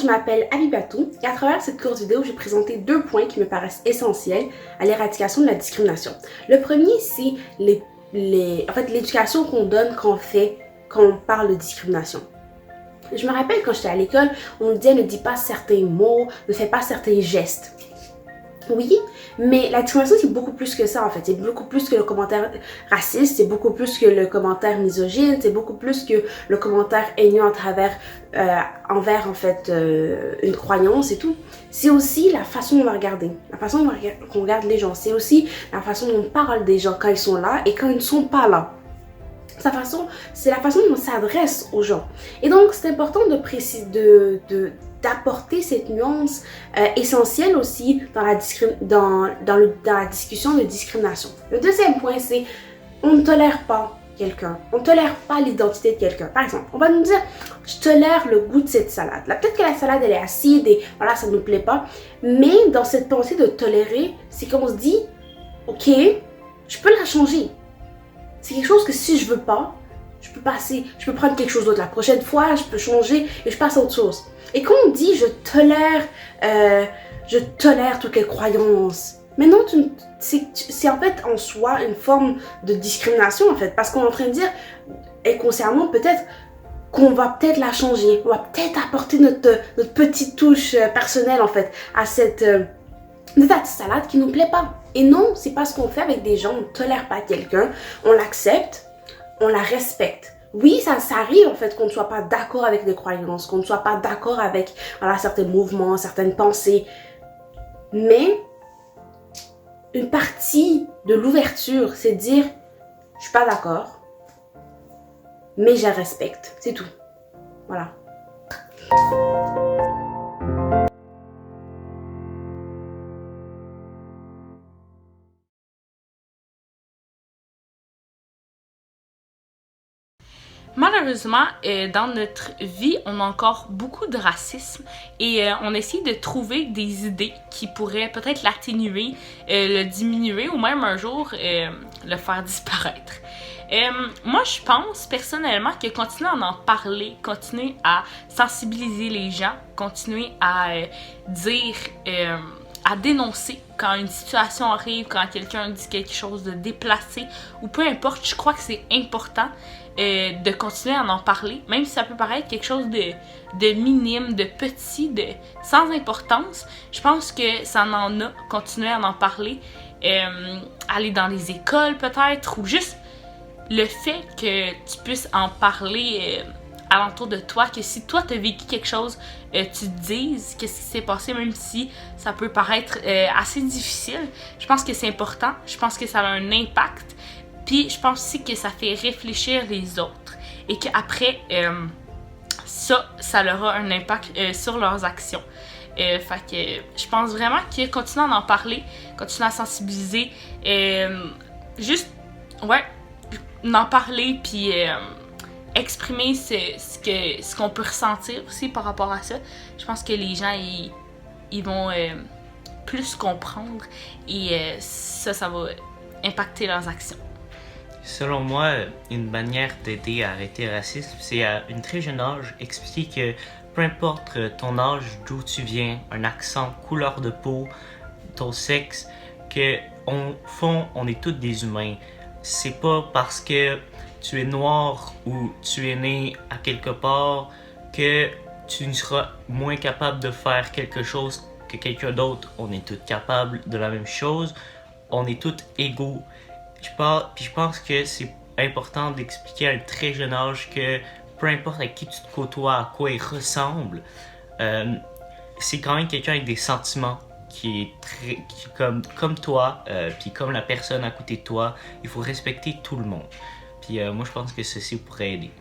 m'appelle Abibatou et à travers cette courte vidéo, j'ai présenté 2 points qui me paraissent essentiels à l'éradication de la discrimination. Le premier, c'est l'éducation qu'on donne quand on parle de discrimination. Je me rappelle quand j'étais à l'école, on nous disait ne dis pas certains mots, ne fais pas certains gestes. Oui, mais la discrimination c'est beaucoup plus que ça en fait. C'est beaucoup plus que le commentaire raciste, c'est beaucoup plus que le commentaire misogyne, c'est beaucoup plus que le commentaire haineux envers en fait une croyance et tout. C'est aussi la façon dont on va regarder, la façon dont on regarde les gens. C'est aussi la façon dont on parle des gens quand ils sont là et quand ils ne sont pas là. C'est la façon dont on s'adresse aux gens. Et donc, c'est important de préciser, d'apporter cette nuance essentielle aussi dans la discussion de discrimination. Le deuxième point, c'est on ne tolère pas quelqu'un. On ne tolère pas l'identité de quelqu'un. Par exemple, on va nous dire, je tolère le goût de cette salade. Là, peut-être que la salade, elle est acide et voilà, ça ne nous plaît pas. Mais dans cette pensée de tolérer, c'est qu'on se dit, ok, je peux la changer. C'est quelque chose que si je veux pas, je peux prendre quelque chose d'autre. La prochaine fois, je peux changer et je passe à autre chose. Et quand on dit je tolère toutes les croyances, mais non, c'est en fait en soi une forme de discrimination en fait. Parce qu'on est en train de dire, inconsciemment peut-être, qu'on va peut-être la changer. On va peut-être apporter notre petite touche personnelle en fait à cette salade qui nous plaît pas. Et non, c'est pas ce qu'on fait avec des gens. On ne tolère pas quelqu'un, on l'accepte, on la respecte. Oui, ça arrive en fait qu'on ne soit pas d'accord avec des croyances, qu'on ne soit pas d'accord avec certains mouvements, certaines pensées. Mais une partie de l'ouverture, c'est de dire je suis pas d'accord, mais je la respecte. C'est tout. Voilà. Malheureusement, dans notre vie, on a encore beaucoup de racisme et on essaie de trouver des idées qui pourraient peut-être l'atténuer, le diminuer ou même un jour le faire disparaître. Moi, je pense personnellement que continuer à en parler, continuer à sensibiliser les gens, continuer à dire, à dénoncer quand une situation arrive, quand quelqu'un dit quelque chose de déplacé ou peu importe, je crois que c'est important de continuer à en parler, même si ça peut paraître quelque chose de minime, de petit, sans importance. Je pense que ça en a, continuer à en parler, aller dans les écoles peut-être, ou juste le fait que tu puisses en parler alentour de toi, que si toi t'as vécu quelque chose, tu te dises qu'est-ce qui s'est passé, même si ça peut paraître assez difficile. Je pense que c'est important, je pense que ça a un impact. Puis je pense aussi que ça fait réfléchir les autres et qu'après, ça leur a un impact sur leurs actions. Fait que je pense vraiment que continuer à en parler, continuer à sensibiliser, juste, ouais, en parler puis exprimer ce qu'on peut ressentir aussi par rapport à ça. Je pense que les gens, ils vont plus comprendre et ça va impacter leurs actions. Selon moi, une manière d'aider à arrêter le racisme, c'est à un très jeune âge expliquer que peu importe ton âge, d'où tu viens, un accent, couleur de peau, ton sexe, que au fond, on est tous des humains. C'est pas parce que tu es noir ou tu es né à quelque part que tu ne seras moins capable de faire quelque chose que quelqu'un d'autre. On est tous capables de la même chose, on est tous égaux. Je pense que c'est important d'expliquer à un très jeune âge que peu importe à qui tu te côtoies, à quoi il ressemble, c'est quand même quelqu'un avec des sentiments qui est comme toi, puis comme la personne à côté de toi. Il faut respecter tout le monde. Puis moi je pense que ceci pourrait aider.